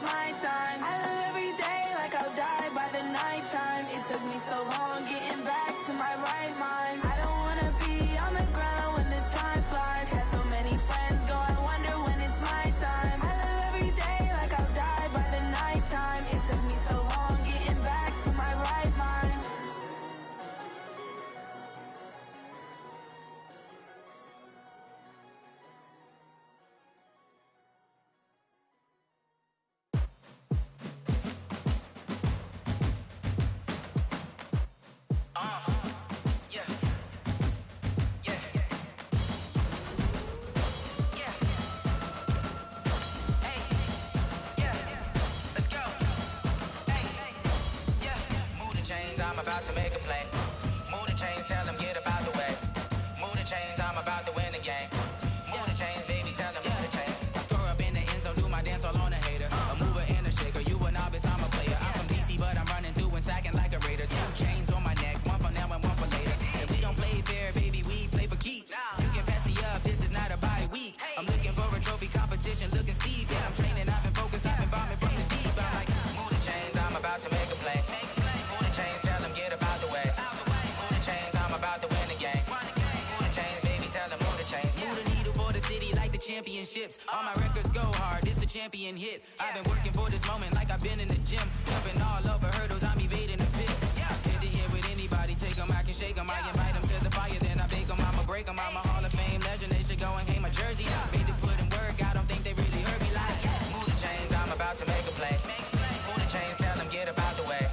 my time. I live every day like I'll die by the nighttime. It took me so long getting back to my right mind. I don't wanna be on the ground when the time flies. Had so many friends go, I wonder when it's my time. I live every day like I'll die by the nighttime. It took me so long getting back to my right mind. I'm about to make a play. Move the chains, tell them get about the way. Move the chains, I'm about to win the game. Move the chains, baby, tell them move the chains. I score up in the end zone, do my dance all on a hater. A mover and a shaker, you a novice, I'm a player. I'm from DC, but I'm running through and sacking like a raider. 2 chains on my neck, one for now and one for later. And we don't play fair, baby, we play for keeps. You can pass me up, this is not a bye week. I'm looking for a trophy competition, looking steep. And I'm training, I've been focused, I've been bombing from the deep. I'm like, move the chains, I'm about to make a play. Move the chains, tell them get about the way. Move the chains, I'm about to win the game. Move the chains, baby, tell them move the chains. Move the needle for the city like the championships. All my records go hard, this a champion hit. I've been working for this moment like I've been in the gym. Jumping all over hurdles, I'm evading the pit. Hit the hit with anybody, take them, I can shake them. I invite them to the fire, then I bake them, I'ma break them. I'm a Hall of Fame legend, they should go and hang my jersey. Made to put in work, I don't think they really heard me like. Move the chains, I'm about to make a play. Move the chains, tell them get about the way.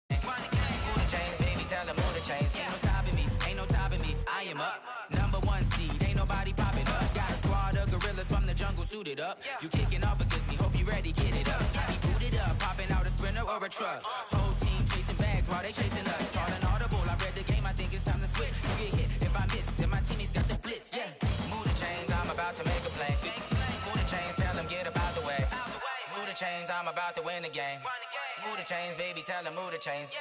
Move the chains, baby, tell them move the chains. Ain't no stopping me, ain't no topping me. I am up, #1 seed, ain't nobody popping up. Got a squad of gorillas from the jungle suited up. You kicking off against me, hope you ready, get it up. I be booted up, popping out a Sprinter or a truck. Whole team chasing bags while they chasing us. Call an audible, I read the game, I think it's time to switch. You get hit, if I miss, then my teammates got the blitz, yeah. Move the chains, I'm about to make a play. Move the chains, tell them get about the way. Move the chains, I'm about to win the game. Move the chains, baby, tell them move the chains.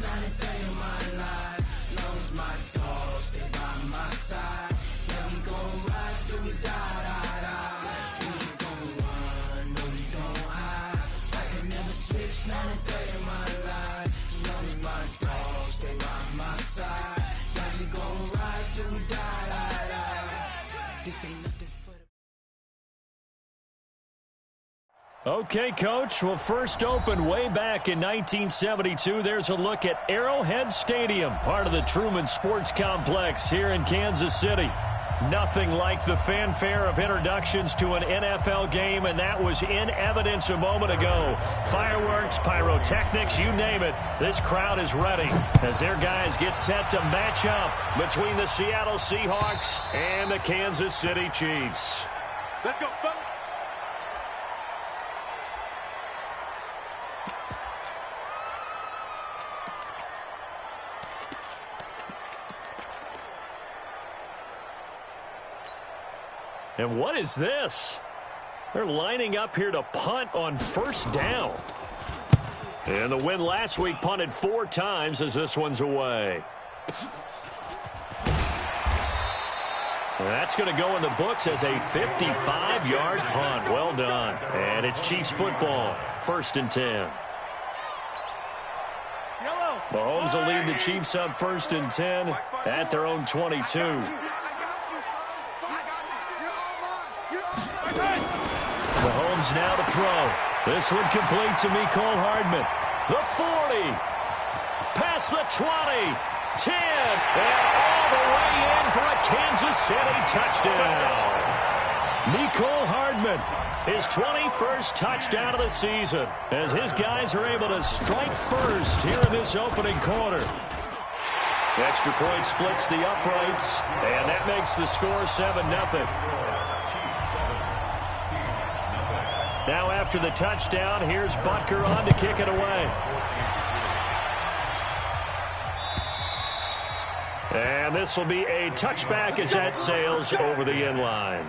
Not a day in my life. Long as my dogs stay by my side. Yeah, we gon' ride till we die, die, die. We ain't gon' run, no, we don't hide. I can never switch, not a day in my life. As long as my dogs stay by my side. Yeah, we gon' ride till we die, die, die. This ain't nothing for the... Okay, Coach. Well, first opened way back in 1972. There's a look at Arrowhead Stadium, part of the Truman Sports Complex here in Kansas City. Nothing like the fanfare of introductions to an NFL game, and that was in evidence a moment ago. Fireworks, pyrotechnics, you name it. This crowd is ready as their guys get set to match up between the Seattle Seahawks and the Kansas City Chiefs. Let's go, folks. And what is this? They're lining up here to punt on first down. And the win last week punted 4 times as this one's away. That's going to go in the books as a 55-yard punt. Well done. And it's Chiefs football. 1st and 10. Mahomes will lead the Chiefs up 1st and 10 at their own 22. Mahomes now to throw. This one complete to Mecole Hardman. The 40. Past the 20. 10. And all the way in for a Kansas City touchdown. Mecole Hardman, his 21st touchdown of the season, as his guys are able to strike first here in this opening quarter. Extra point splits the uprights, and that makes the score 7-0. Now after the touchdown, here's Butker on to kick it away. And this will be a touchback as that sails over the end line.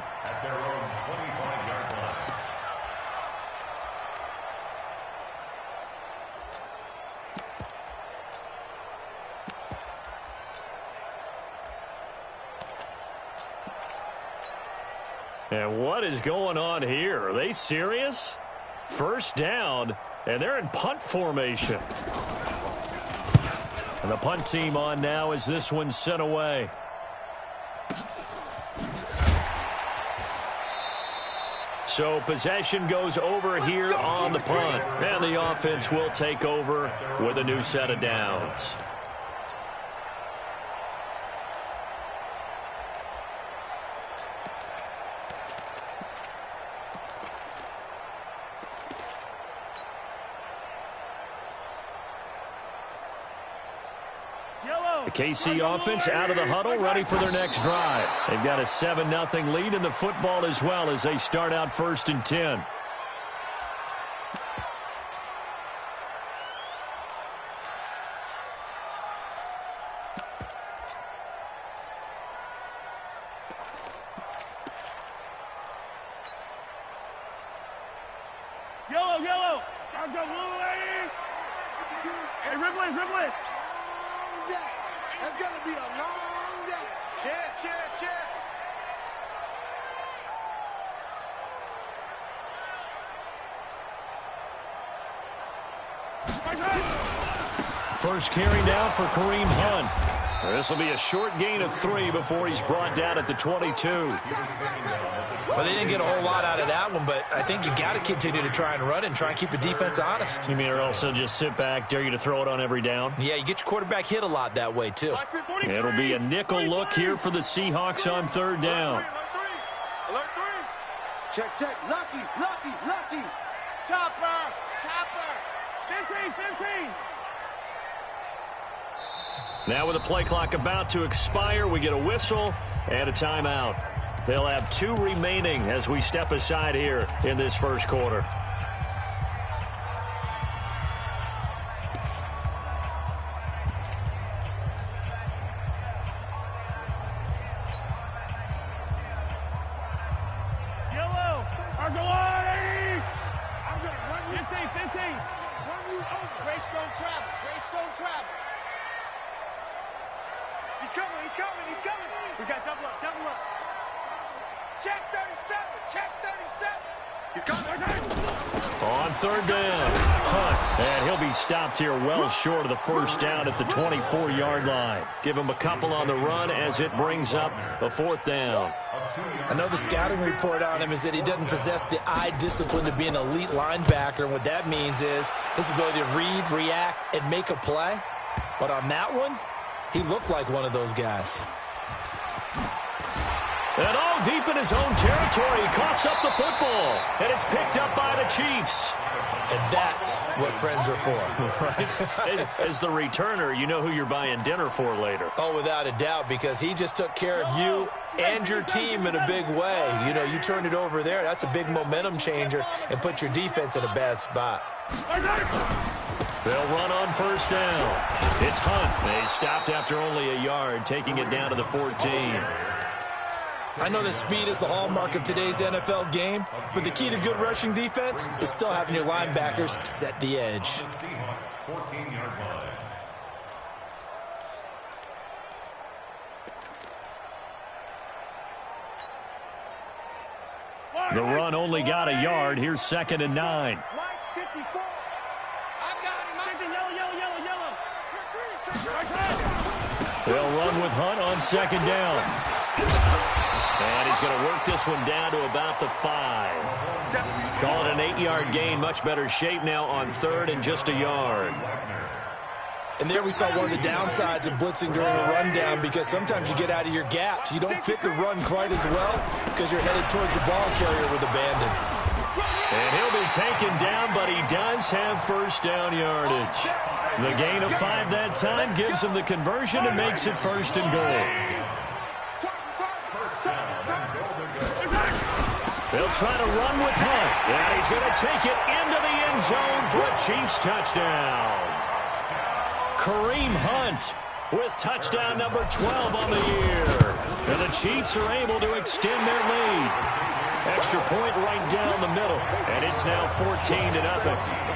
And what is going on here? Are they serious? First down, and they're in punt formation. And the punt team on now as this one's sent away. So possession goes over here on the punt. And the offense will take over with a new set of downs. The KC offense out of the huddle, ready for their next drive. They've got a 7-0 lead in the football as well as they start out 1st and 10. Yellow. Sounds good. Hey, Ripley. That's going to be a long day. Check. First carry down for Kareem Hunt. This will be a short gain of 3 before he's brought down at the 22. Well, they didn't get a whole lot out of that one, but I think you got to continue to try and run and try and keep the defense honest. You mean or also just sit back, dare you to throw it on every down? Yeah, you get your quarterback hit a lot that way, too. It'll be a nickel look here for the Seahawks on 3rd down. Alert 3. Check. Lucky. Chopper. 15. Now with the play clock about to expire, we get a whistle and a timeout. They'll have 2 remaining as we step aside here in this first quarter. Yellow. Argolani. I'm going to run you. 15. Run you over. Grace don't travel. He's coming. We got double up. Check 37. He's coming. On 3rd down, Hunt, and he'll be stopped here well short of the first down at the 24-yard line. Give him a couple on the run as it brings up a 4th down. I know the scouting report on him is that he doesn't possess the eye discipline to be an elite linebacker, and what that means is his ability to read, react, and make a play. But on that one, he looked like one of those guys. And all deep in his own territory, he coughs up the football, and it's picked up by the Chiefs. And that's what friends are for. Right? As the returner, you know who you're buying dinner for later. Oh, without a doubt, because he just took care of you and your team in a big way. You know, you turned it over there. That's a big momentum changer and put your defense in a bad spot. They'll run on 1st down. It's Hunt. They stopped after only a yard, taking it down to the 14. I know that speed is the hallmark of today's NFL game, but the key to good rushing defense is still having your linebackers set the edge. The run only got a yard. Here's 2nd and 9. They'll run with Hunt on 2nd down. And he's going to work this one down to about the 5. Call it an 8-yard gain. Much better shape now on 3rd and just a yard. And there we saw one of the downsides of blitzing during a rundown, because sometimes you get out of your gaps. You don't fit the run quite as well because you're headed towards the ball carrier with abandon. And he'll be taken down, but he does have 1st down yardage. The gain of 5 that time gives him the conversion and makes it 1st and goal. They'll try to run with Hunt. And he's going to take it into the end zone for a Chiefs touchdown. Kareem Hunt with touchdown number 12 on the year. And the Chiefs are able to extend their lead. Extra point right down the middle. And it's now 14-0.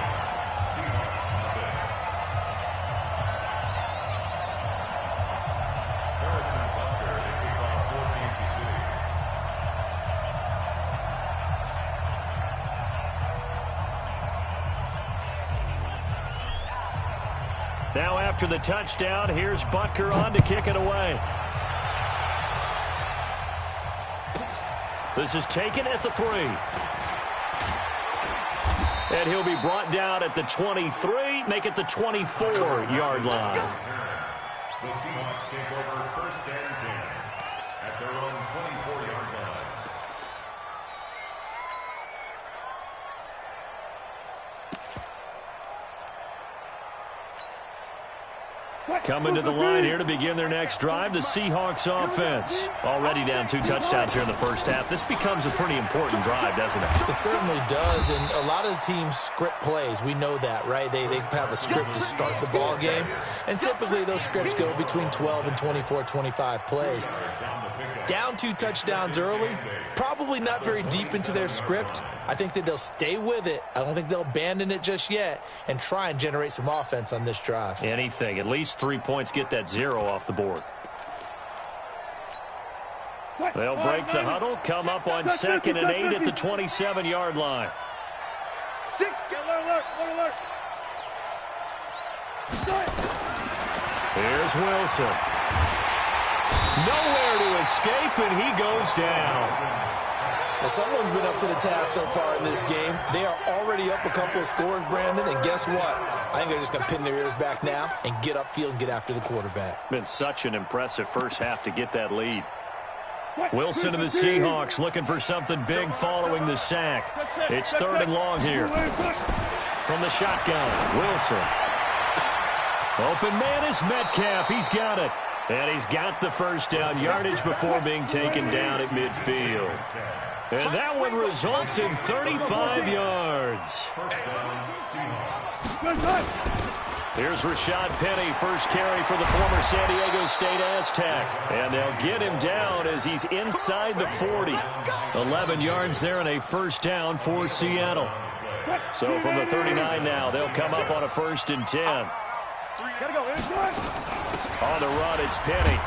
Now after the touchdown, here's Butker on to kick it away. This is taken at the 3. And he'll be brought down at the 23, make it the 24-yard line. The Seahawks take over 1st and 10 at their own 24-yard line. Coming to the line here to begin their next drive, the Seahawks offense. Already down 2 touchdowns here in the first half. This becomes a pretty important drive, doesn't it? It certainly does, and a lot of the teams script plays. We know that, right? They have a script to start the ball game, and typically those scripts go between 12 and 24, 25 plays. Down 2 touchdowns early, probably not very deep into their script. I think that they'll stay with it. I don't think they'll abandon it just yet and try and generate some offense on this drive. Anything. At least 3 points, get that 0 off the board. They'll break the huddle, come up on 2nd and 8 at the 27-yard line. 6, alert. Here's Wilson. Nowhere to escape, and he goes down. Well, someone's been up to the task so far in this game. They are already up a couple of scores, Brandon, and guess what? I think they're just going to pin their ears back now and get upfield and get after the quarterback. Been such an impressive first half to get that lead. Wilson and the Seahawks looking for something big following the sack. It's 3rd and long here. From the shotgun, Wilson. Open man is Metcalf. He's got it. And he's got the first down yardage before being taken down at midfield. And that one results in 35 yards. Here's Rashad Penny, first carry for the former San Diego State Aztec. And they'll get him down as he's inside the 40. 11 yards there and a first down for Seattle. So from the 39 now, they'll come up on a 1st and 10. On the run, it's Penny.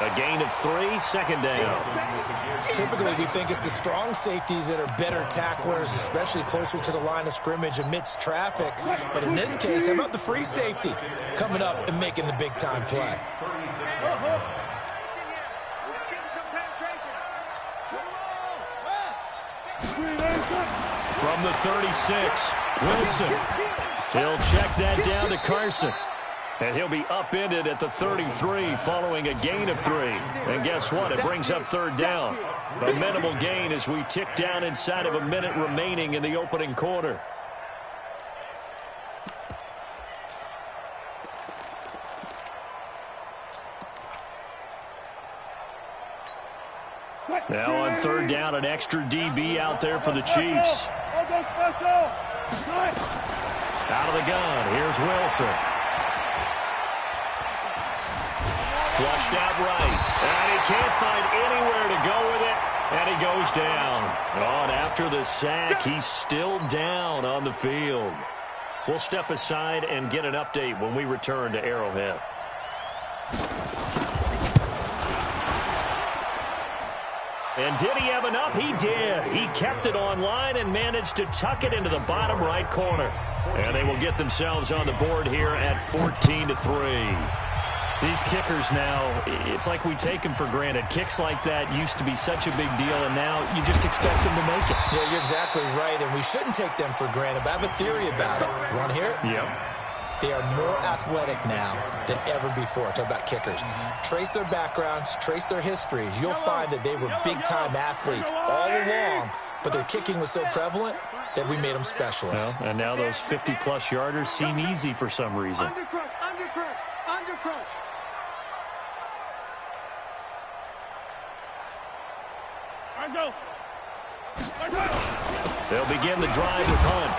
A gain of 3, 2nd down. Typically, we think it's the strong safeties that are better tacklers, especially closer to the line of scrimmage amidst traffic. But in this case, how about the free safety coming up and making the big-time play? From the 36, Wilson. He'll check that down to Carson. And he'll be upended at the 33 following a gain of 3. And guess what? It brings up 3rd down. A minimal gain as we tick down inside of a minute remaining in the opening quarter. Now on 3rd down, an extra DB out there for the Chiefs. Out of the gun, here's Wilson. Flushed out right, and he can't find anywhere to go with it, and he goes down. On after the sack, he's still down on the field. We'll step aside and get an update when we return to Arrowhead. And did he have enough? He did. He kept it online and managed to tuck it into the bottom right corner. And they will get themselves on the board here at 14-3. These kickers now, it's like we take them for granted. Kicks like that used to be such a big deal, and now you just expect them to make it. Yeah, you're exactly right, and we shouldn't take them for granted. But I have a theory about it. You want to hear it? Yep. They are more athletic now than ever before. Talk about kickers. Trace their backgrounds, trace their histories. You'll find that they were big-time athletes all along, but their kicking was so prevalent that we made them specialists. Well, and now those 50-plus yarders seem easy for some reason. Undercrush. They'll begin the drive with Hunt.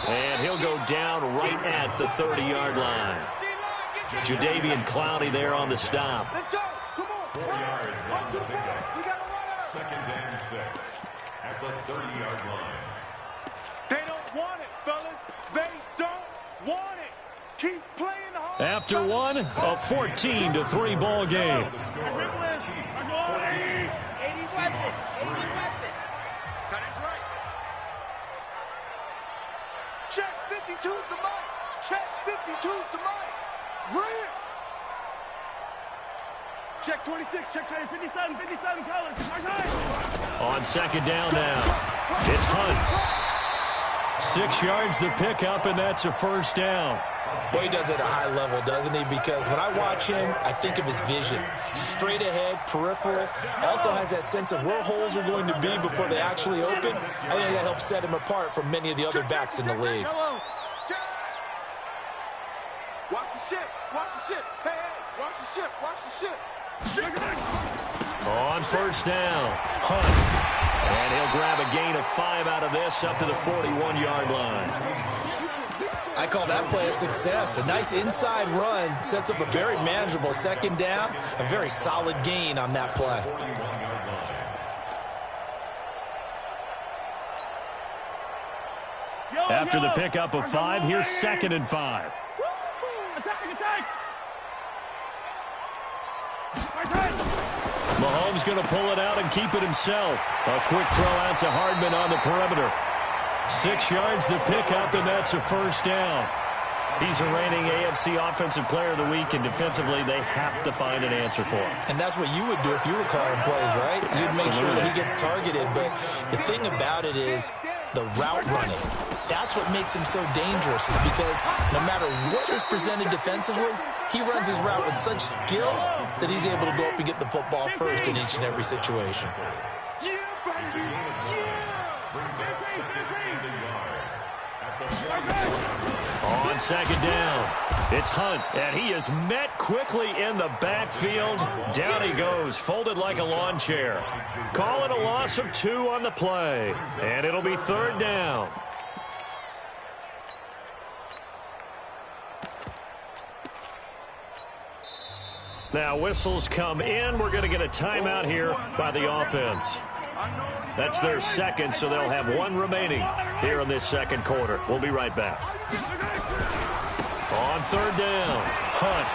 And he'll go down right at the 30-yard line. Jadeveon Clowney there on the stop. Let's go. Come on. 4 yards on the pickup. 2nd and 6 at the 30-yard line. They don't want it, fellas. They don't want it. Keep playing hard. After one, a 14-3 ball game. 80 weapons. 80 weapons. Tight right. Check 52's the mark. choose the mic. Red. Check 26, check 20, 57, 57, colors. On second down now, it's Hunt. 6 yards the pickup, and that's a first down. Boy, he does it at a high level, doesn't he? Because when I watch him, I think of his vision. Straight ahead, peripheral. Also has that sense of where holes are going to be before they actually open. I think that helps set him apart from many of the other backs in the league. Watch the ship, watch the ship. Hey, hey, watch the ship, watch the ship. On first down, Hunt. And he'll grab a gain of 5 out of this up to the 41-yard line. I call that play a success. A nice inside run sets up a very manageable second down. A very solid gain on that play. After the pickup of 5, here's 2nd and 5. Attack! Mahomes going to pull it out and keep it himself. A quick throw out to Hardman on the perimeter. 6 yards the pickup, and that's a first down. He's a reigning AFC Offensive Player of the Week, and defensively they have to find an answer for him. And that's what you would do if you were calling plays, right? You'd make sure that he gets targeted. But the thing about it is the route running. That's what makes him so dangerous, is because no matter what is presented defensively, he runs his route with such skill that he's able to go up and get the football first in each and every situation. On second down, it's Hunt, and he is met quickly in the backfield. Down he goes, folded like a lawn chair. Call it a loss of 2 on the play, and it'll be 3rd down. Now whistles come in. We're going to get a timeout here by the offense. That's their second, so they'll have 1 remaining here in this second quarter. We'll be right back. On 3rd down, Hunt.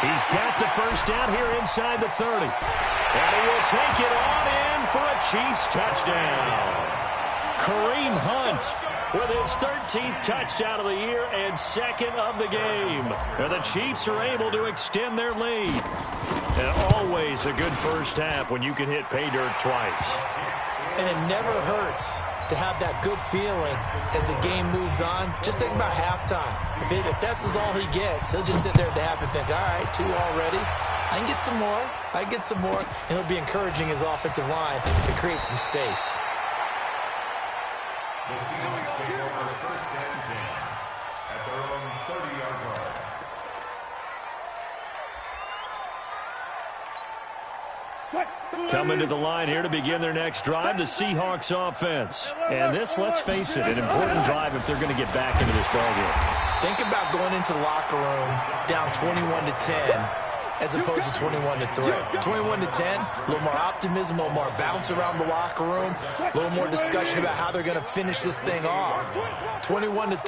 He's got the first down here inside the 30. And he will take it on in for a Chiefs touchdown. Kareem Hunt with his 13th touchdown of the year and 2nd of the game. And the Chiefs are able to extend their lead. And always a good first half when you can hit pay dirt twice. And it never hurts to have that good feeling as the game moves on. Just think about halftime. If that's all he gets, he'll just sit there at the half and think, all right, 2 already. I can get some more. I can get some more. And it'll be encouraging his offensive line to create some space. The Seahawks take over 1st and 10 at their own 30-yard line. Coming to the line here to begin their next drive, the Seahawks offense. And this, let's face it, an important drive if they're going to get back into this ballgame. Think about going into the locker room down 21-10 as opposed to 21-3. 21-10, a little more optimism, a little more bounce around the locker room, a little more discussion about how they're going to finish this thing off. 21-3,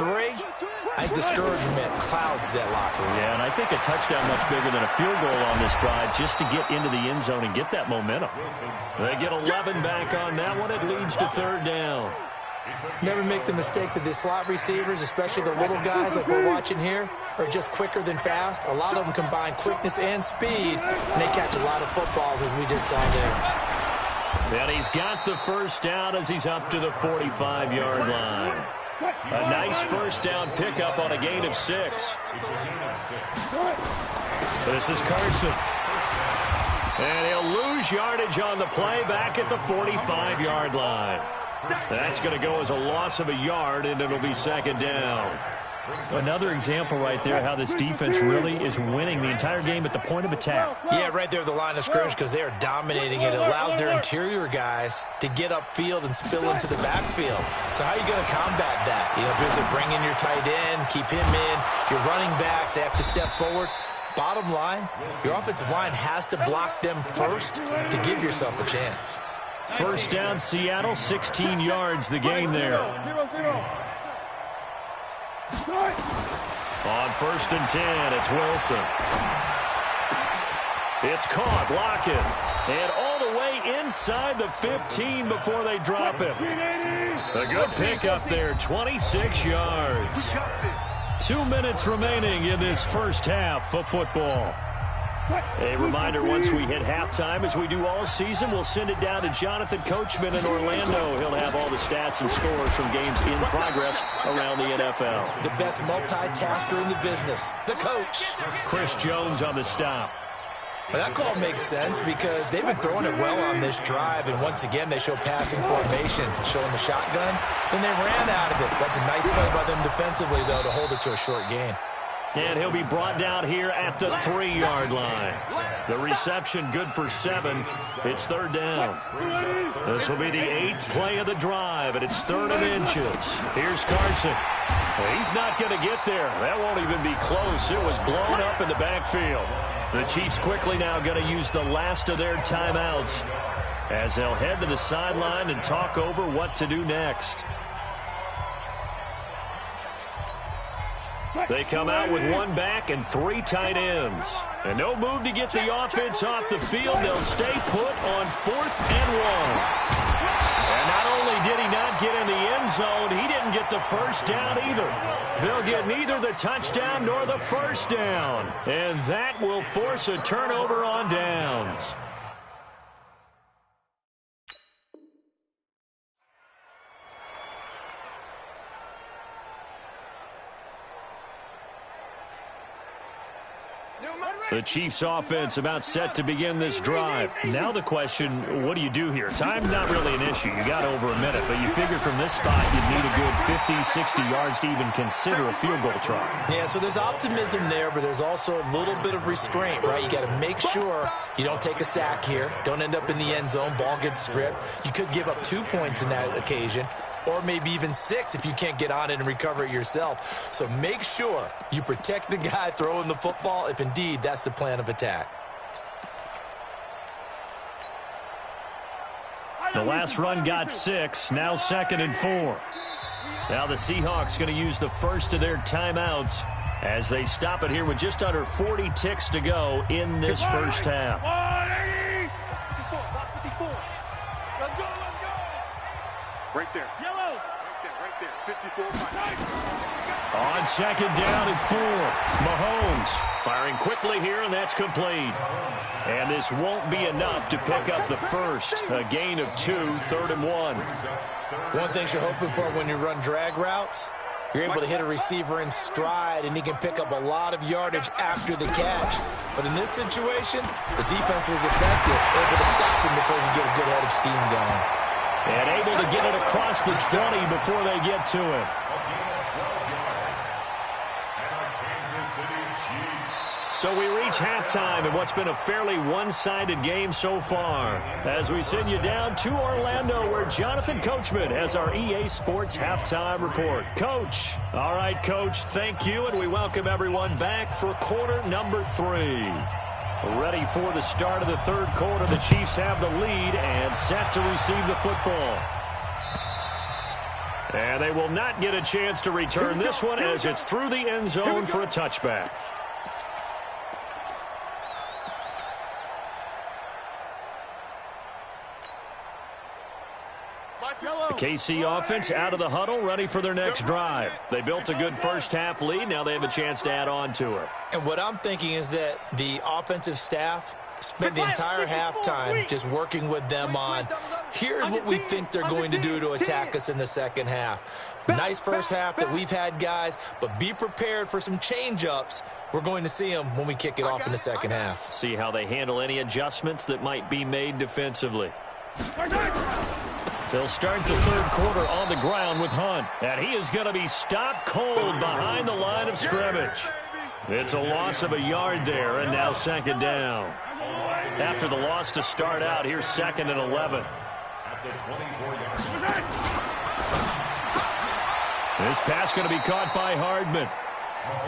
I think discouragement clouds that locker room. Yeah, and I think a touchdown much bigger than a field goal on this drive just to get into the end zone and get that momentum. They get 11 back on that one. It leads to 3rd down. Never make the mistake that the slot receivers, especially the little guys like we're watching here, are just quicker than fast. A lot of them combine quickness and speed, and they catch a lot of footballs, as we just saw there. And he's got the first down as he's up to the 45-yard line. A nice first down pickup on a gain of 6. This is Carson. And he'll lose yardage on the play back at the 45-yard line. That's going to go as a loss of a yard, and it'll be 2nd down. Another example right there how this defense really is winning the entire game at the point of attack. Yeah, right there at the line of scrimmage, because they are dominating it. It allows their interior guys to get upfield and spill into the backfield. So how are you going to combat that? You know, because they bring in your tight end, keep him in. Your running backs, they have to step forward. Bottom line, your offensive line has to block them first to give yourself a chance. First down, Seattle, 16 yards the gain there. On 1st and 10, it's Wilson. It's caught, blocking. And all the way inside the 15 before they drop it. A good pickup there, 26 yards. 2 minutes remaining in this first half of football. A reminder, once we hit halftime, as we do all season, we'll send it down to Jonathan Coachman in Orlando. He'll have all the stats and scores from games in progress around the NFL. The best multitasker in the business, the coach. Chris Jones on the stop. Well, that call makes sense because they've been throwing it well on this drive, and once again they show passing formation, showing the shotgun. Then they ran out of it. That's a nice play by them defensively, though, to hold it to a short gain. And he'll be brought down here at the 3-yard line. The reception good for 7. It's third down. This will be the 8th play of the drive, and it's 3rd and inches. Here's Carson. Well, he's not going to get there. That won't even be close. It was blown up in the backfield. The Chiefs quickly now going to use the last of their timeouts as they'll head to the sideline and talk over what to do next. They come out with 1 back and 3 tight ends. And no move to get the offense off the field. They'll stay put on 4th and 1. And not only did he not get in the end zone, he didn't get the first down either. They'll get neither the touchdown nor the first down. And that will force a turnover on downs. The Chiefs offense about set to begin this drive. Now the question, what do you do here? Time's not really an issue. You got over a minute, but you figure from this spot you'd need a good 50, 60 yards to even consider a field goal try. Yeah, so there's optimism there, but there's also a little bit of restraint, right? You got to make sure you don't take a sack here. Don't end up in the end zone. Ball gets stripped. You could give up 2 points in that occasion, or maybe even 6 if you can't get on it and recover it yourself. So make sure you protect the guy throwing the football if indeed that's the plan of attack. The last run got 6, now 2nd and 4. Now the Seahawks going to use the first of their timeouts as they stop it here with just under 40 ticks to go in this first half. Right there. Yellow. Right there. 54. On 2nd down and 4. Mahomes firing quickly here, and that's complete. And this won't be enough to pick up the first. A gain of 2, 3rd and 1. One thing you're hoping for when you run drag routes, you're able to hit a receiver in stride, and he can pick up a lot of yardage after the catch. But in this situation, the defense was effective, able to stop him before he get a good head of steam going. And able to get it across the 20 before they get to him. So we reach halftime in what's been a fairly one-sided game so far. As we send you down to Orlando, where Jonathan Coachman has our EA Sports Halftime Report. Coach. All right, Coach, thank you, and we welcome everyone back for quarter number 3. Ready for the start of the 3rd quarter. The Chiefs have the lead and set to receive the football. And they will not get a chance to return this one as it's through the end zone for a touchback. The KC offense out of the huddle, ready for their next drive. They built a good first half lead. Now they have a chance to add on to it. And what I'm thinking is that the offensive staff spent the entire halftime just working with them on, here's what we think they're going to do to attack us in the second half. Nice first half that we've had, guys, but be prepared for some change-ups. We're going to see them when we kick it off in the second half. See how they handle any adjustments that might be made defensively. They'll start the 3rd quarter on the ground with Hunt. And he is going to be stopped cold behind the line of scrimmage. It's a loss of a yard there, and now 2nd down. After the loss to start out, here's 2nd and 11. This pass going to be caught by Hardman.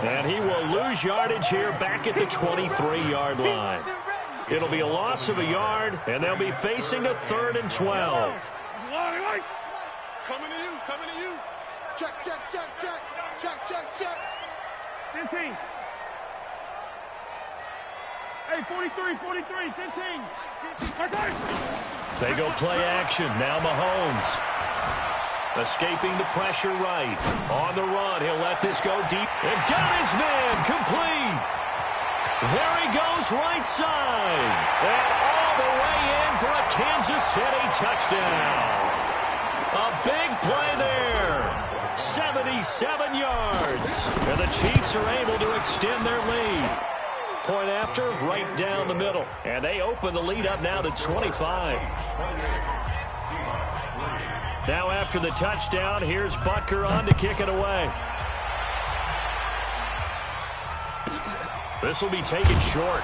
And he will lose yardage here back at the 23-yard line. It'll be a loss of a yard, and they'll be facing a 3rd and 12. Coming to you. Check. 15. Hey, 43, 15. They go play action. Now Mahomes. Escaping the pressure right. On the run, he'll let this go deep. And got his man complete. There he goes right side. And all the way in for a Kansas City touchdown. A big play there. 77 yards. And the Chiefs are able to extend their lead. Point after, right down the middle. And they open the lead up now to 25. Now after the touchdown, here's Butker on to kick it away. This will be taken short.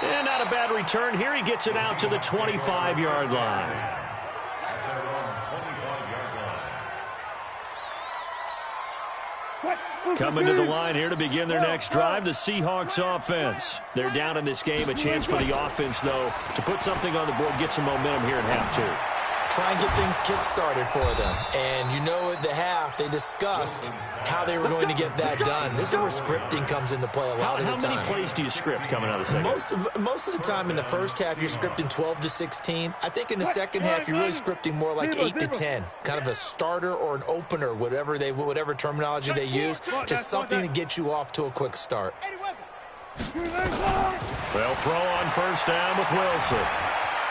And not a bad return. Here he gets it out to the 25-yard line. Coming to the line here to begin their next drive, the Seahawks offense. They're down in this game. A chance for the offense, though, to put something on the board, get some momentum here in half two. Try and get things kick-started for them. And you know at the half, they discussed how they were going to get that done. This is where scripting comes into play a lot of the time. How many plays do you script coming out of the second? Most of the time in the first half, you're scripting 12 to 16. I think in the second half, you're really scripting more like 8 to 10. Kind of a starter or an opener, whatever terminology they use. Just something to get you off to a quick start. They'll throw on first down with Wilson.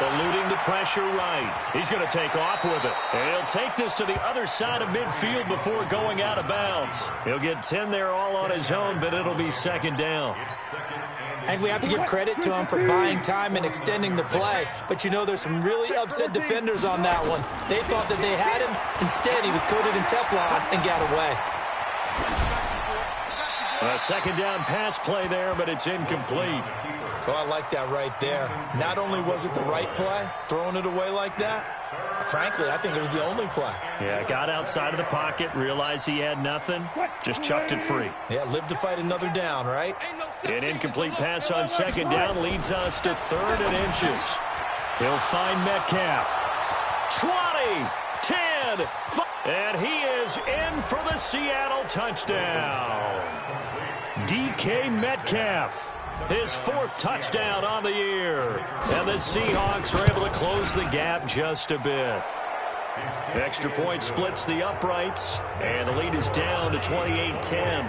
Eluding the pressure right. He's going to take off with it. And he'll take this to the other side of midfield before going out of bounds. He'll get 10 there all on his own, but it'll be second down. And we have to give credit to him for buying time and extending the play. But you know there's some really upset defenders on that one. They thought that they had him. Instead, he was coated in Teflon and got away. A second down pass play there, but it's incomplete. Oh, I like that right there. Not only was it the right play, throwing it away like that, frankly, I think it was the only play. Yeah, got outside of the pocket, realized he had nothing, just chucked it free. Yeah, live to fight another down, right? An incomplete pass on second down leads us to 3rd and inches. He'll find Metcalf. 20, 10, 5, and he is in for the Seattle touchdown. DK Metcalf. His 4th touchdown on the year. And the Seahawks are able to close the gap just a bit. Extra point splits the uprights, and the lead is down to 28-10.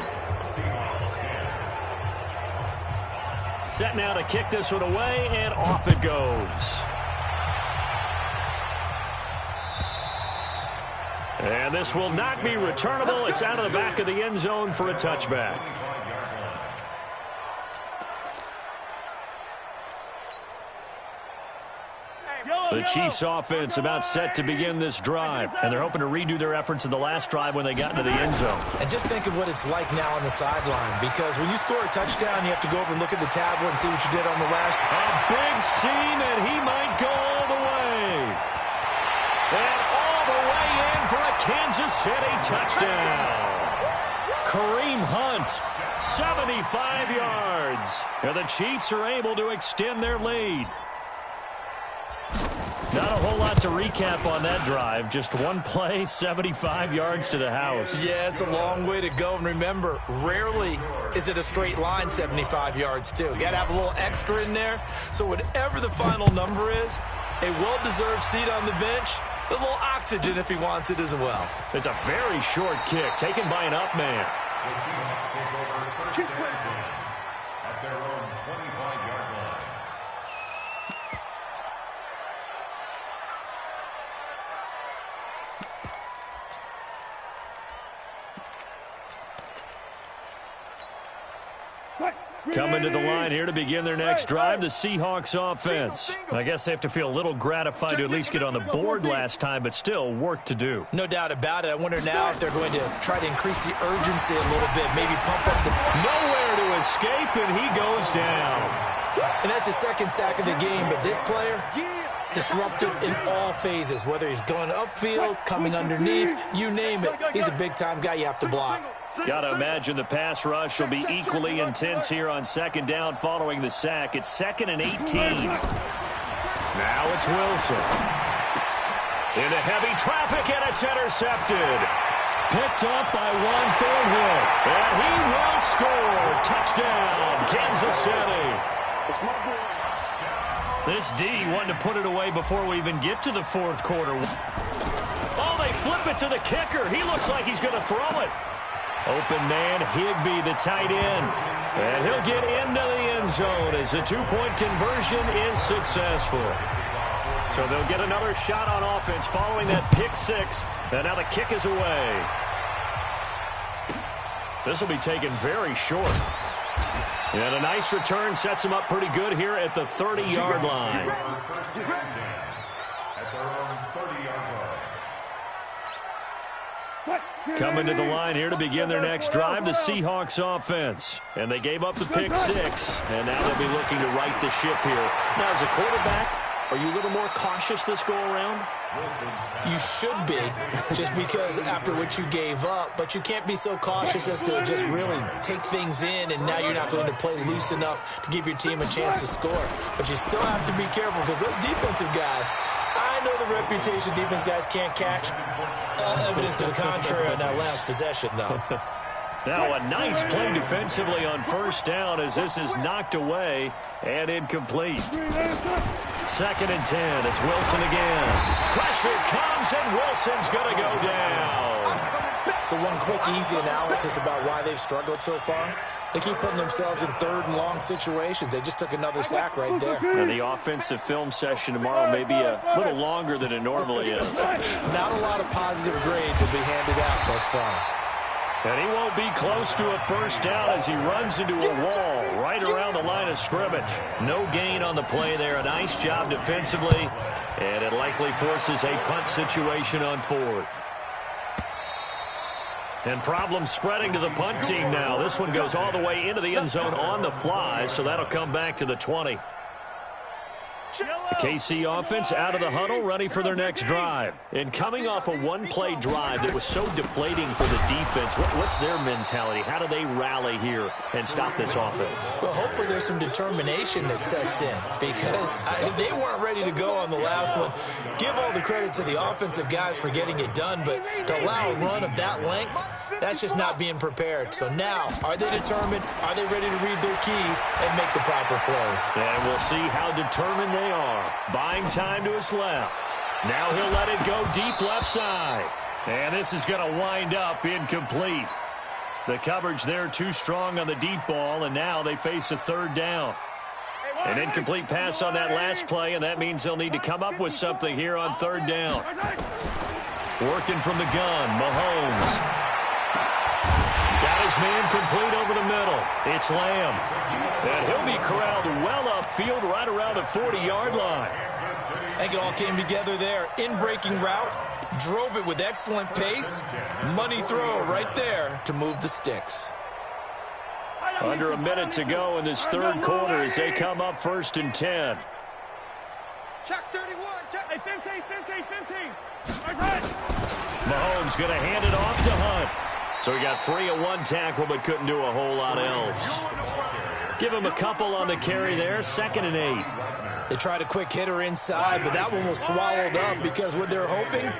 Set now to kick this one away, and off it goes. And this will not be returnable. It's out of the back of the end zone for a touchback. The Chiefs offense about set to begin this drive, and they're hoping to redo their efforts in the last drive when they got into the end zone. And just think of what it's like now on the sideline, because when you score a touchdown, you have to go over and look at the tablet and see what you did on the last. A big seam, and he might go all the way. And all the way in for a Kansas City touchdown. Kareem Hunt, 75 yards. And the Chiefs are able to extend their lead. Not a whole lot to recap on that drive. Just one play, 75 yards to the house. Yeah, it's a long way to go. And remember, rarely is it a straight line 75 yards, too. You got to have a little extra in there. So whatever the final number is, a well-deserved seat on the bench, a little oxygen if he wants it as well. It's a very short kick, taken by an up man. The Seahawks take over first and 10 at their own 25-yard line. Coming to the line here to begin their next drive, the Seahawks offense. I guess they have to feel a little gratified to at least get on the board last time, but still work to do. No doubt about it. I wonder now if they're going to try to increase the urgency a little bit, maybe pump up the... Nowhere to escape, and he goes down. And that's the second sack of the game, but this player, disruptive in all phases, whether he's going upfield, coming underneath, you name it. He's a big-time guy you have to block. Got to imagine the pass rush will be equally intense here on second down following the sack. It's 2nd and 18. Now it's Wilson. Into heavy traffic, and it's intercepted. Picked up by Juan Thornhill. And he will score. Touchdown, Kansas City. This D wanted to put it away before we even get to the 4th quarter. Oh, they flip it to the kicker. He looks like he's going to throw it. Open man, Higbee, the tight end. And he'll get into the end zone as the two-point conversion is successful. So they'll get another shot on offense following that pick six. And now the kick is away. This will be taken very short. And a nice return sets him up pretty good here at the 30-yard line. First and 10 at their own 30-yard line. Coming to the line here to begin their next drive, the Seahawks offense. And they gave up the pick six, and now they'll be looking to right the ship here. Now, as a quarterback, are you a little more cautious this go-around? You should be, just because after what you gave up, but you can't be so cautious as to just really take things in, and now you're not going to play loose enough to give your team a chance to score. But you still have to be careful because those defensive guys, I know the reputation defense guys can't catch. All evidence to the contrary on that last possession, though. Now a nice play defensively on first down as this is knocked away and incomplete. 2nd and 10. It's Wilson again. Pressure comes and Wilson's going to go down. So one quick, easy analysis about why they've struggled so far. They keep putting themselves in 3rd and long situations. They just took another sack right there. And the offensive film session tomorrow may be a little longer than it normally is. Not a lot of positive grades will be handed out thus far. And he won't be close to a first down as he runs into a wall right around the line of scrimmage. No gain on the play there. A nice job defensively. And it likely forces a punt situation on 4th. And problems spreading to the punt team now. This one goes all the way into the end zone on the fly, so that'll come back to the 20. The KC offense out of the huddle, ready for their next drive. And coming off a one-play drive that was so deflating for the defense, what's their mentality? How do they rally here and stop this offense? Well, hopefully there's some determination that sets in because they weren't ready to go on the last one. Give all the credit to the offensive guys for getting it done, but to allow a run of that length, that's just not being prepared. So now, are they determined? Are they ready to read their keys and make the proper plays? And we'll see how determined they are. Buying time to his left. Now he'll let it go deep left side. And this is going to wind up incomplete. The coverage there too strong on the deep ball, and now they face a 3rd down. An incomplete pass on that last play, and that means they'll need to come up with something here on 3rd down. Working from the gun, Mahomes. Got his man complete over the middle. It's Lamb. And he'll be corralled well upfield right around the 40-yard line. I think it all came together there. In-breaking route, drove it with excellent pace. Money throw right there to move the sticks. Under a minute to go in this 3rd quarter as they come up 1st and 10. Check 31. Check. Hey, 15. Mahomes going to hand it off to Hunt. So he got free of one tackle but couldn't do a whole lot else. Give him a couple on the carry there. 2nd and 8. They tried a quick hitter inside, but that one was swallowed up because what they're hoping,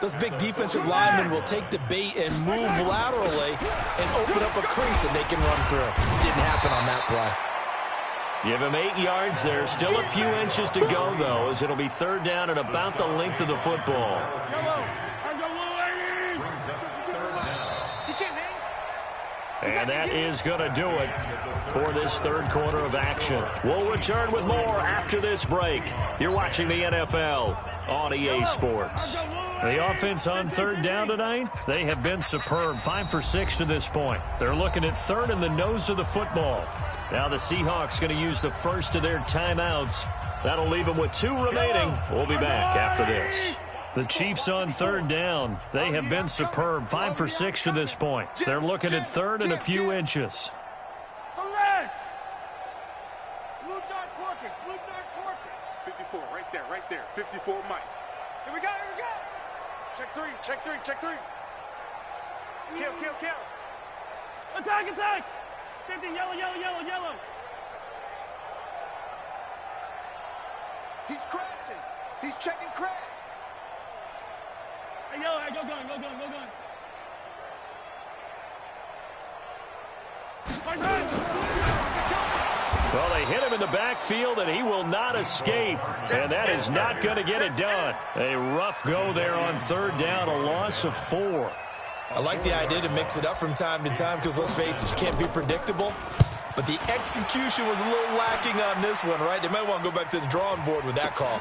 those big defensive linemen will take the bait and move laterally and open up a crease that they can run through. Didn't happen on that play. Give him 8 yards there. Still a few inches to go, though, as it'll be 3rd down and about the length of the football. And that is going to do it for this 3rd quarter of action. We'll return with more after this break. You're watching the NFL on EA Sports. The offense on 3rd down tonight, they have been superb. 5 for 6 to this point. They're looking at 3rd in the nose of the football. Now the Seahawks going to use the first of their timeouts. That'll leave them with 2 remaining. We'll be back after this. The Chiefs on 3rd down. They have been superb. 5 for 6 to this point. They're looking at 3rd and a few inches. Blue dot Corkers. 54, right there. 54, Mike. Here we go. Check 3. Kill. Attack. 50, yellow. He's crashing. He's checking crash. Hey, yellow, go gun. Well, they hit him in the backfield, and he will not escape. And that is not going to get it done. A rough go there on 3rd down, a loss of 4. I like the idea to mix it up from time to time because, let's face it, you can't be predictable. But the execution was a little lacking on this one, right? They might want to go back to the drawing board with that call.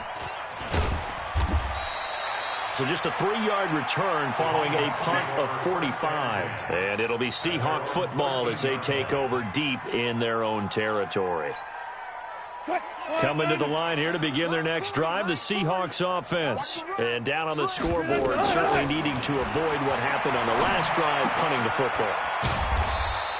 So just a 3-yard return following a punt of 45. And it'll be Seahawk football as they take over deep in their own territory. Coming to the line here to begin their next drive, the Seahawks offense. And down on the scoreboard, certainly needing to avoid what happened on the last drive, punting the football.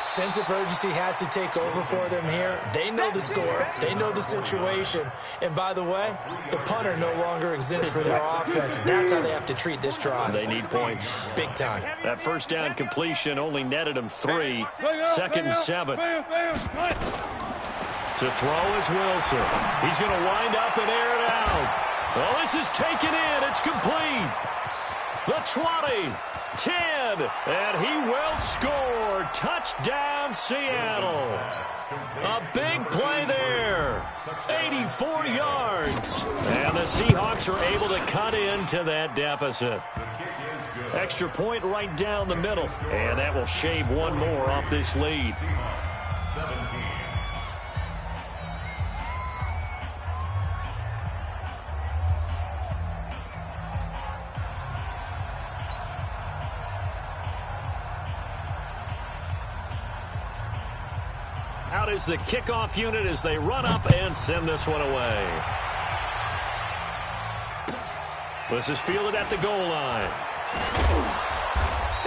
Sense of urgency has to take over for them here. They know the score. They know the situation. And by the way, the punter no longer exists for their offense. That's how they have to treat this drive. They need points. Big time. That first down completion only netted them 3. 2nd and 7. To throw is Wilson. He's going to wind up and air it out. Well, this is taken in. It's complete. The 20. 10, and he will score. Touchdown, Seattle. A big play there. 84 yards. And the Seahawks are able to cut into that deficit. Extra point right down the middle. And that will shave one more off this lead. Out is the kickoff unit as they run up and send this one away. This is fielded at the goal line.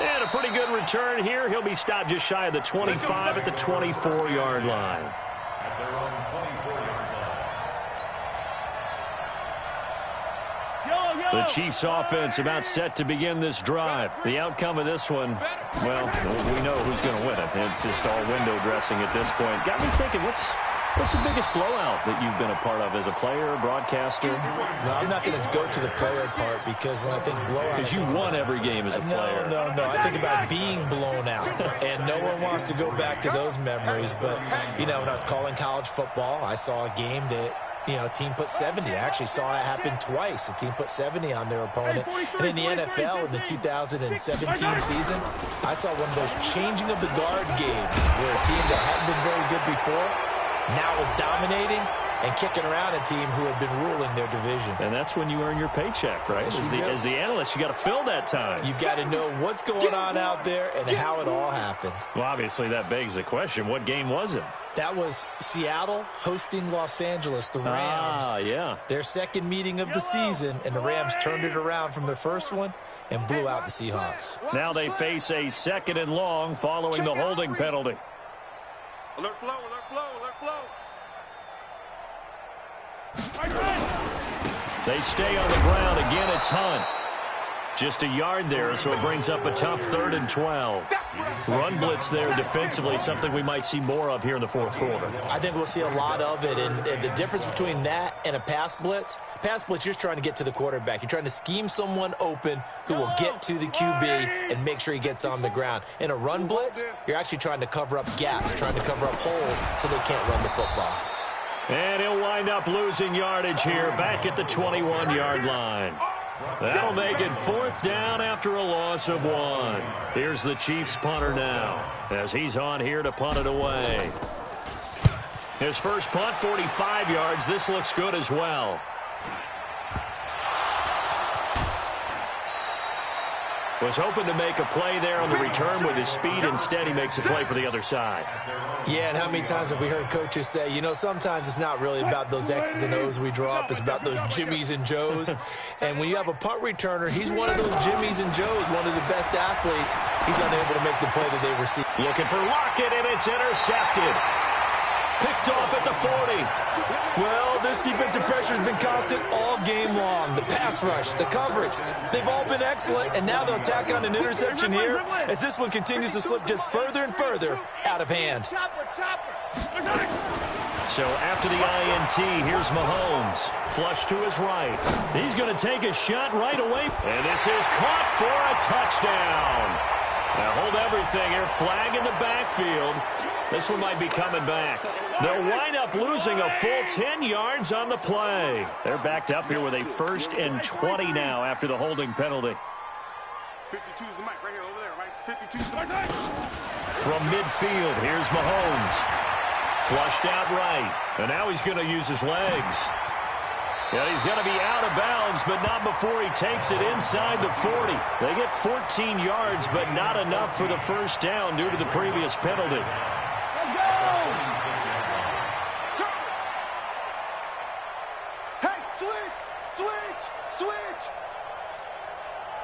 And a pretty good return here. He'll be stopped just shy of the 25 at the 24-yard line. At their own 24-yard line. The Chiefs offense about set to begin this drive. The outcome of this one, well, we know who's going to win it. It's just all window dressing at this point. Got me thinking, what's the biggest blowout that you've been a part of as a player, broadcaster? No, I'm not going to go to the player part because when I think blowout... Because you won every game as a player. No. I think about being blown out. And no one wants to go back to those memories. But, you know, when I was calling college football, I saw a game that... You know, a team put 70. I actually saw it happen twice. A team put 70 on their opponent. And in the NFL, in the 2017 season, I saw one of those changing of the guard games where a team that hadn't been very good before now was dominating and kicking around a team who had been ruling their division. And that's when you earn your paycheck, right? As the analyst, you got to fill that time. You've got to know what's going on out there and how it all happened. Well, obviously, that begs the question, what game was it? That was Seattle hosting Los Angeles, the Rams. Yeah. Their second meeting of the season, and the Rams turned it around from their first one and blew out the Seahawks. Now they face a 2nd and long following the holding penalty. Alert flow, alert flow, alert flow. They stay on the ground. Again, it's Hunt. Just a yard there, so it brings up a tough 3rd and 12. Run blitz there defensively, something we might see more of here in the 4th quarter. I think we'll see a lot of it, and the difference between that and a pass blitz, you're just trying to get to the quarterback. You're trying to scheme someone open who will get to the QB and make sure he gets on the ground. In a run blitz, you're actually trying to cover up gaps, trying to cover up holes so they can't run the football. And he'll wind up losing yardage here back at the 21-yard line. That'll make it 4th down after a loss of 1. Here's the Chiefs punter now as he's on here to punt it away. His first punt, 45 yards. This looks good as well. Was hoping to make a play there on the return with his speed. Instead, he makes a play for the other side. Yeah, and how many times have we heard coaches say, you know, sometimes it's not really about those X's and O's we draw up. It's about those Jimmies and Joes. And when you have a punt returner, he's one of those Jimmies and Joes, one of the best athletes. He's unable to make the play that they receive. Looking for Lockett, and it's intercepted. Picked off at the 40. Well, this defensive pressure has been constant all game long. The pass rush, the coverage, they've all been excellent, and now they'll tack on an interception here as this one continues to slip just further and further out of hand. So after the INT, here's Mahomes. Flush to his right. He's going to take a shot right away, and this is caught for a touchdown. Now hold everything here. Flag in the backfield. This one might be coming back. They'll wind up losing a full 10 yards on the play. They're backed up here with a 1st and 20 now after the holding penalty. 52 is the mic right here over there, right? 52 is the mic. From midfield, here's Mahomes. Flushed out right. And now he's going to use his legs. And he's going to be out of bounds, but not before he takes it inside the 40. They get 14 yards, but not enough for the 1st down due to the previous penalty. Let's go! Hey, switch!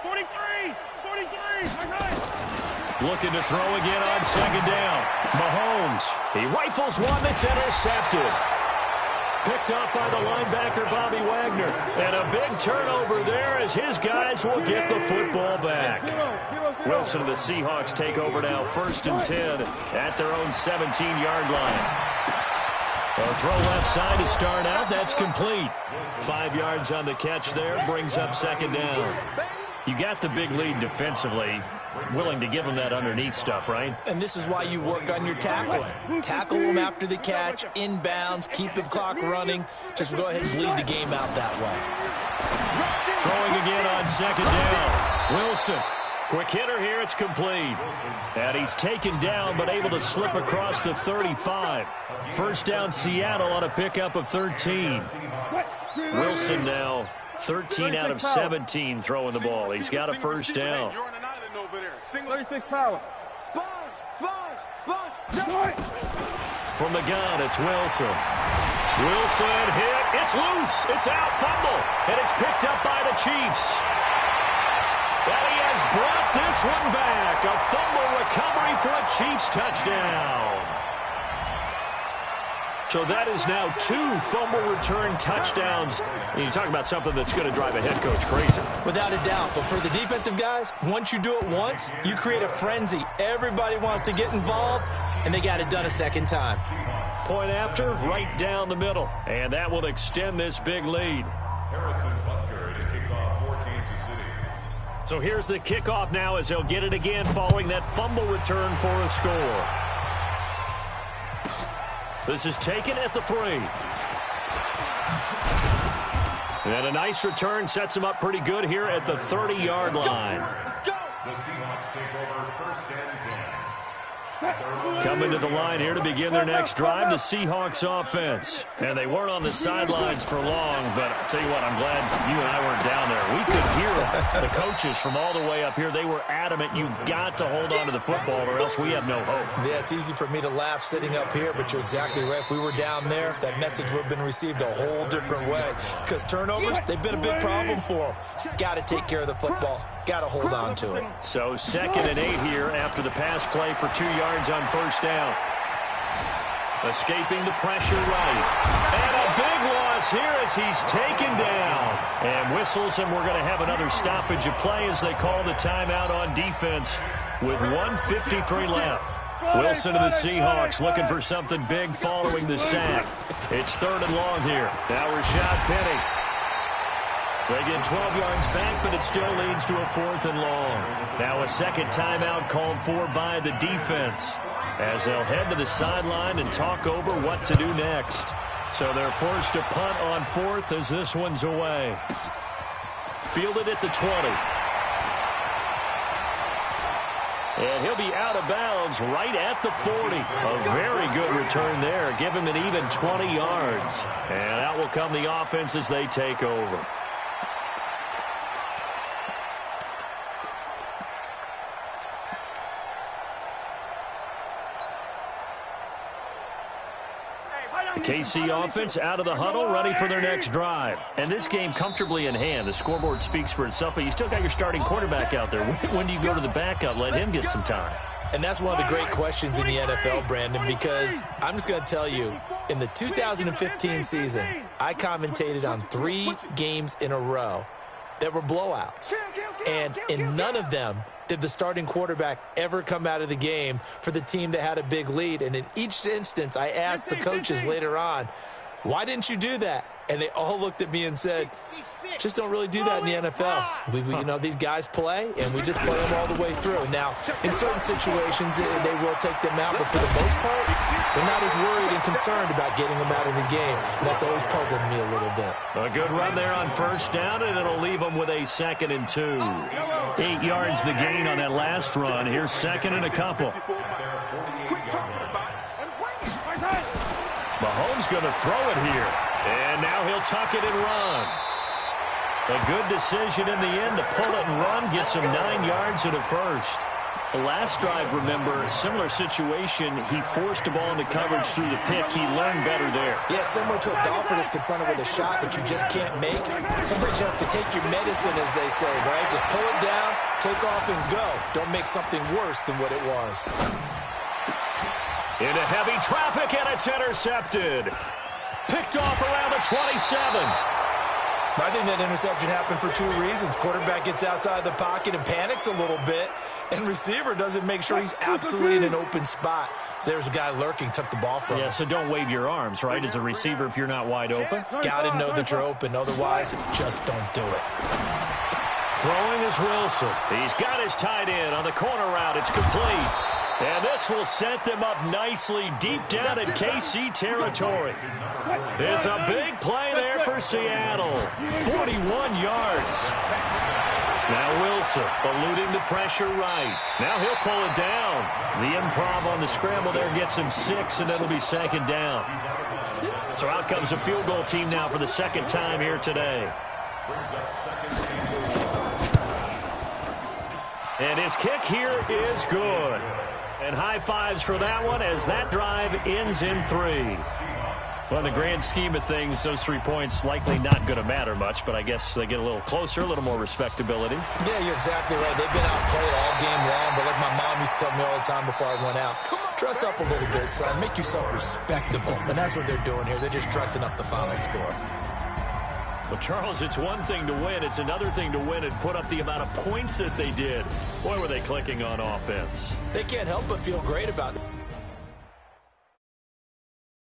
43! Looking to throw again on 2nd down. Mahomes, he rifles one that's intercepted. Picked up by the linebacker, Bobby Wagner. And a big turnover there as his guys will get the football back. Wilson and the Seahawks take over now, 1st and 10 at their own 17-yard line. A throw left side to start out. That's complete. 5 yards on the catch there. Brings up 2nd down. You got the big lead defensively. Willing to give them that underneath stuff, right? And this is why you work on your tackling. Tackle them after the catch, inbounds, keep the clock running. Just go ahead and bleed the game out that way. Throwing again on 2nd down. Wilson. Quick hitter here. It's complete. And he's taken down but able to slip across the 35. 1st down Seattle on a pickup of 13. Wilson now 13 out of 17 throwing the ball. He's got a 1st down. 36 power. Sponge. From the gun, it's Wilson. Wilson hit. It's loose. It's out. Fumble. And it's picked up by the Chiefs. And he has brought this one back. A fumble recovery for a Chiefs touchdown. So that is now 2 fumble return touchdowns. And you talk about something that's going to drive a head coach crazy. Without a doubt. But for the defensive guys, once you do it once, you create a frenzy. Everybody wants to get involved, and they got it done a 2nd time. Point after, right down the middle. And that will extend this big lead. Harrison Butker to kick off for Kansas City. So here's the kickoff now as they'll get it again following that fumble return for a score. This is taken at the 3. And a nice return sets him up pretty good here at the 30-yard line. The Seahawks take over 1st and 10. Coming to the line here to begin their next drive, the Seahawks offense. And they weren't on the sidelines for long, but I'll tell you what, I'm glad you and I weren't down there. We could hear them. The coaches from all the way up here, they were adamant, you've got to hold on to the football or else we have no hope. Yeah, it's easy for me to laugh sitting up here, but you're exactly right. If we were down there, that message would have been received a whole different way. Because turnovers, they've been a big problem for them. Got to take care of the football. Got to hold on to it. So 2nd and 8 here after the pass play for 2 yards on 1st down. Escaping the pressure right. And a big loss here as he's taken down. And whistles, and we're going to have another stoppage of play as they call the timeout on defense with 1:53 left. Wilson to the Seahawks looking for something big following the sack. It's 3rd and long here. Now Rashad Penny. They get 12 yards back, but it still leads to a 4th and long. Now a 2nd timeout called for by the defense as they'll head to the sideline and talk over what to do next. So they're forced to punt on 4th as this one's away. Fielded at the 20. And he'll be out of bounds right at the 40. A very good return there. Give him an even 20 yards. And out will come the offense as they take over. KC offense out of the huddle, ready for their next drive. And this game comfortably in hand. The scoreboard speaks for itself, but you still got your starting quarterback out there. When do you go to the backup? Let him get some time. And that's one of the great questions in the NFL, Brandon, because I'm just going to tell you, in the 2015 season, I commentated on 3 games in a row that were blowouts. And in none of them did the starting quarterback ever come out of the game for the team that had a big lead. And in each instance, I asked the coaches later on, why didn't you do that? And they all looked at me and said, Just don't really do that in the NFL. These guys play, and we just play them all the way through. Now, in certain situations, they will take them out, but for the most part, they're not as worried and concerned about getting them out of the game. And that's always puzzled me a little bit. A good run there on first down, and it'll leave them with a 2nd and 2. 8 yards the gain on that last run. Here's 2nd and a couple. Mahomes going to throw it here. And now he'll tuck it and run. A good decision in the end to pull it and run. Gets him 9 yards and a first. The last drive, remember, similar situation. He forced the ball into coverage through the pick. He learned better there. Yeah, similar to a golfer that's confronted with a shot that you just can't make. Sometimes you have to take your medicine, as they say, right? Just pull it down, take off, and go. Don't make something worse than what it was. Into heavy traffic, and it's intercepted. Picked off around the 27. I think that interception happened for 2 reasons. Quarterback gets outside the pocket and panics a little bit, and receiver doesn't make sure he's absolutely in an open spot. So there's a guy lurking, took the ball from him. Yeah, so don't wave your arms, right, as a receiver if you're not wide open. Got to know that you're open. Otherwise, just don't do it. Throwing is Wilson. He's got his tight end on the corner route. It's complete. And this will set them up nicely deep down in KC territory. It's a big play there for Seattle. 41 yards. Now Wilson eluding the pressure right. Now he'll pull it down. The improv on the scramble there gets him 6, and it'll be 2nd down. So out comes a field goal team now for the 2nd time here today. And his kick here is good. And high fives for that one as that drive ends in 3. Well, in the grand scheme of things, those 3 points likely not going to matter much, but I guess they get a little closer, a little more respectability. Yeah, you're exactly right. They've been outplayed all game long, but like my mom used to tell me all the time before I went out, dress up a little bit, son. Make yourself respectable. And that's what they're doing here. They're just dressing up the final score. Well, Charles, it's one thing to win. It's another thing to win and put up the amount of points that they did. Boy, were they clicking on offense. They can't help but feel great about it.